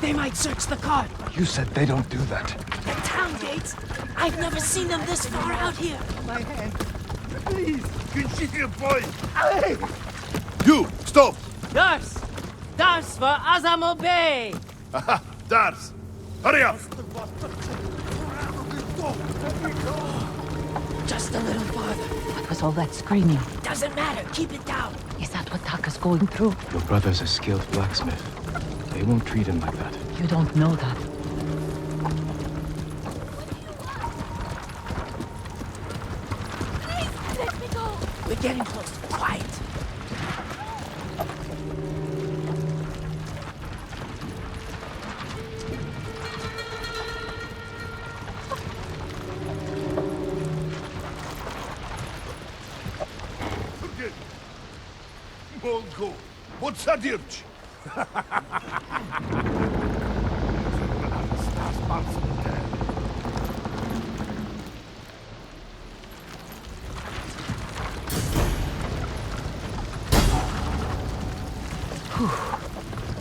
They might search the cart. You said they don't do that. The town gates? I've never seen them this far out here. My hand. Please, continue, boy. You, stop! Dars! Dars for Azamo Bay! Aha, Dars! Hurry up! Just a little farther. What was all that screaming? Doesn't matter, keep it down. Is that what Taka's going through? Your brother's a skilled blacksmith. They won't treat him like that. You don't know that. Please, let me go. We're getting close. Quiet. Mongo, podsadirć!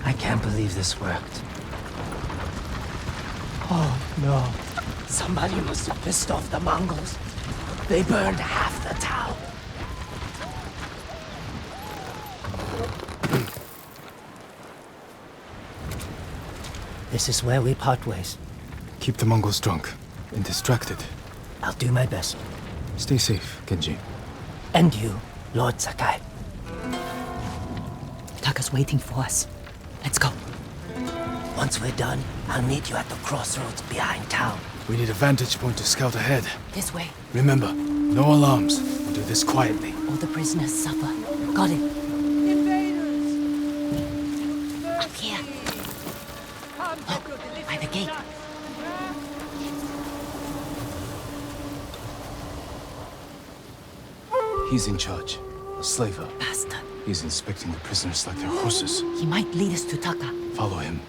I can't believe this worked. Oh no. Somebody must have pissed off the Mongols. They burned half the town. This is where we part ways. Keep the Mongols drunk and distracted. I'll do my best. Stay safe, Genji. And you, Lord Sakai. Taka's waiting for us. Let's go. Once we're done, I'll meet you at the crossroads behind town. We need a vantage point to scout ahead. This way. Remember, no alarms. We'll do this quietly. All the prisoners suffer. Got it. Up here. Look, by the gate. He's in charge. A slaver. Bastard. He's inspecting the prisoners like they're horses. He might lead us to Taka. Follow him.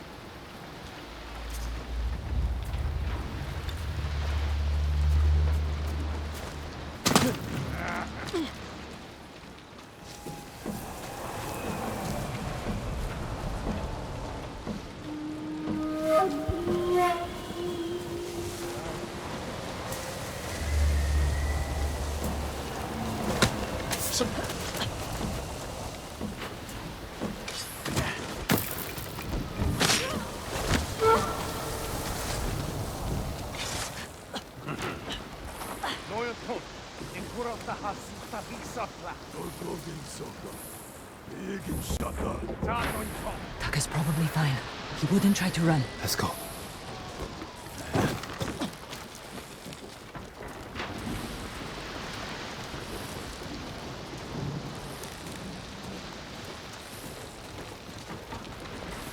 Taka's probably fine. He wouldn't try to run. Let's go.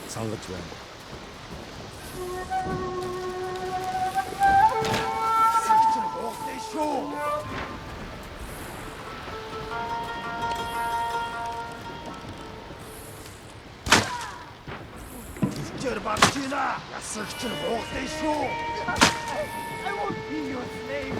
Sound looks ready. I won't be your slave!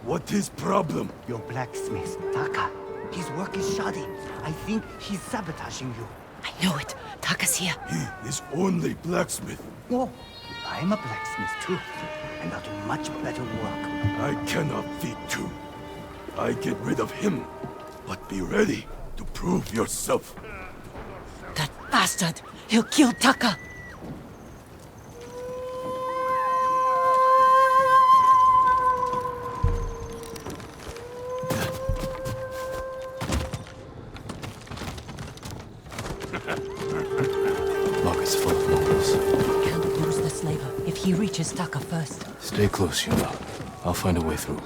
What is problem? Your blacksmith, Taka. His work is shoddy. I think he's sabotaging you. I knew it. Taka's here. He is only blacksmith. No, I'm a blacksmith too. And I'll do much better work. I cannot feed two. I get rid of him. But be ready to prove yourself. That bastard! He'll kill Taka! always full of Mongols. Can't lose the slaver if he reaches Taka first. Stay close, Yuna. I'll find a way through.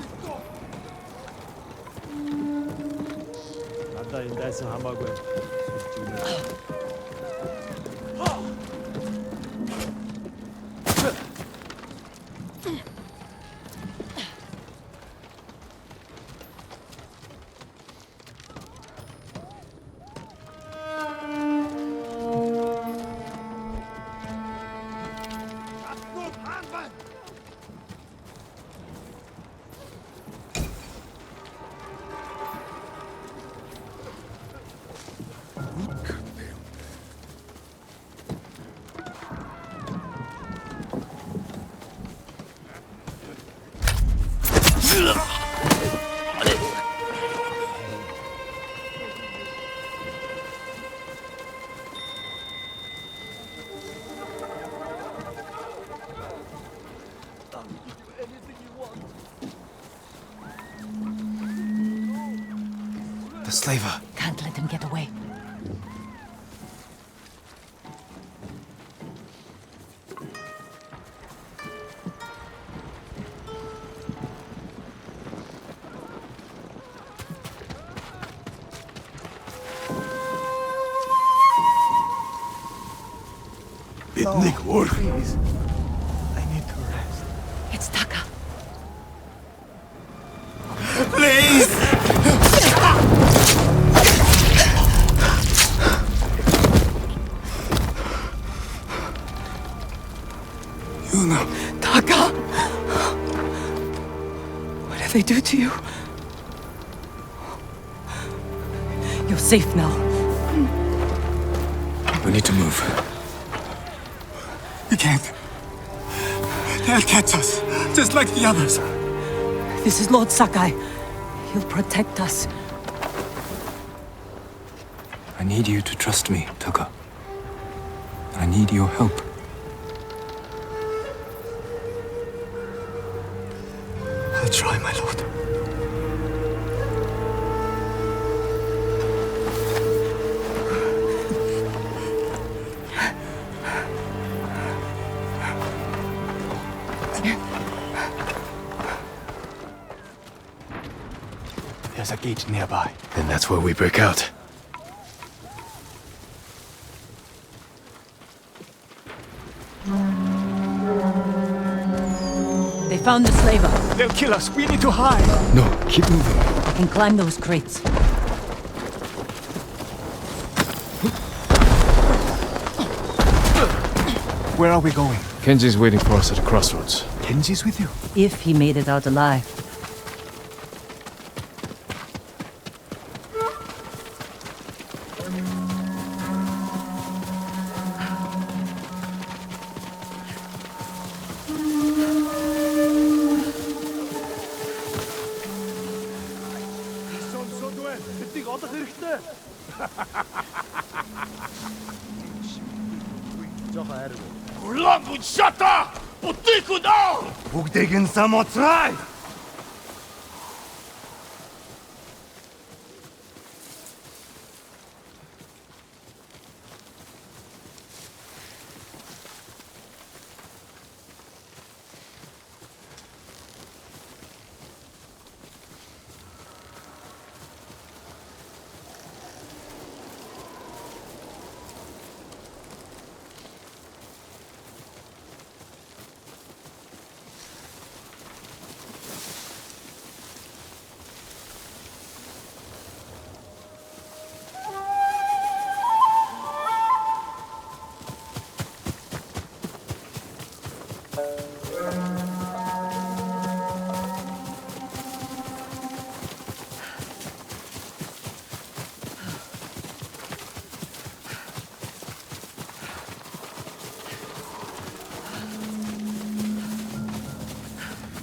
The slaver. Can't let him get away. Bitnik work. Please. I need to rest. It's Taka. Yuna. Taka! What did they do to you? You're safe now. We need to move. You can't. They'll catch us, just like the others. This is Lord Sakai. He'll protect us. I need you to trust me, Taka. I need your help. I'll try, my lord. There's a gate nearby. Then that's where we break out. They found the slaver. They'll kill us. We need to hide. No, keep moving. I can climb those crates. Where are we going? Kenji's waiting for us at a crossroads. Kenji's with you? If he made it out alive. Улангун шата! Бутыку дал! Бүгдийг нь самоцрай!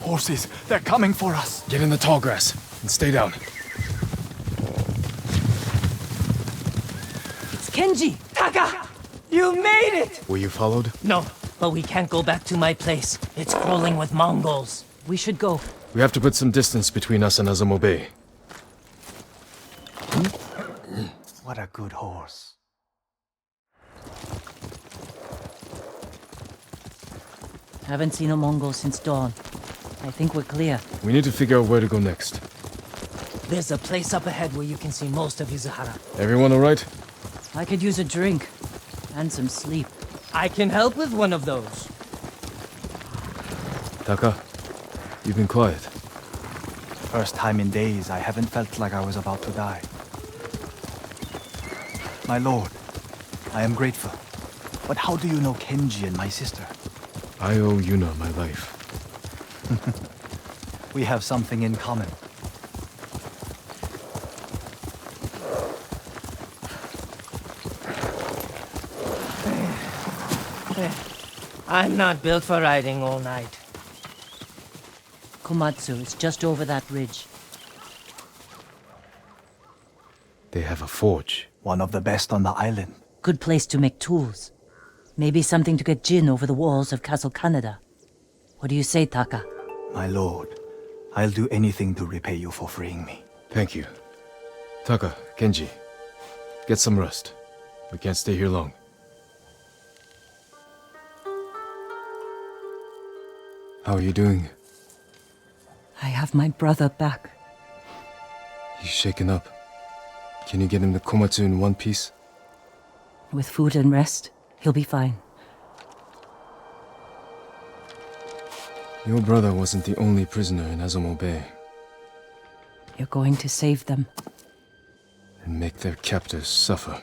Horses, they're coming for us. Get in the tall grass and stay down. It's Kenji! Taka! You made it! Were you followed? No, but we can't go back to my place. It's crawling with Mongols. We should go. We have to put some distance between us and Azamo Bay. What a good horse. Haven't seen a Mongol since dawn. I think we're clear. We need to figure out where to go next. There's a place up ahead where you can see most of Izuhara. Everyone all right? I could use a drink. And some sleep. I can help with one of those. Taka, you've been quiet. First time in days I haven't felt like I was about to die. My lord, I am grateful. But how do you know Kenji and my sister? I owe Yuna my life. We have something in common. I'm not built for riding all night. Komatsu is just over that ridge. They have a forge. One of the best on the island. Good place to make tools. Maybe something to get Jin over the walls of Castle Kaneda. What do you say, Taka? My lord, I'll do anything to repay you for freeing me. Thank you. Taka, Kenji, get some rest. We can't stay here long. How are you doing? I have my brother back. He's shaken up. Can you get him to Komatsu in one piece? With food and rest, he'll be fine. Your brother wasn't the only prisoner in Azamo Bay. You're going to save them. And make their captors suffer.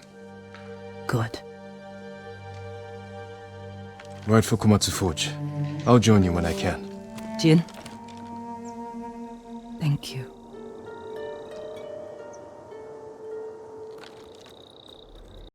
Good. Ride for Komatsu Forge. I'll join you when I can. Jin? Thank you.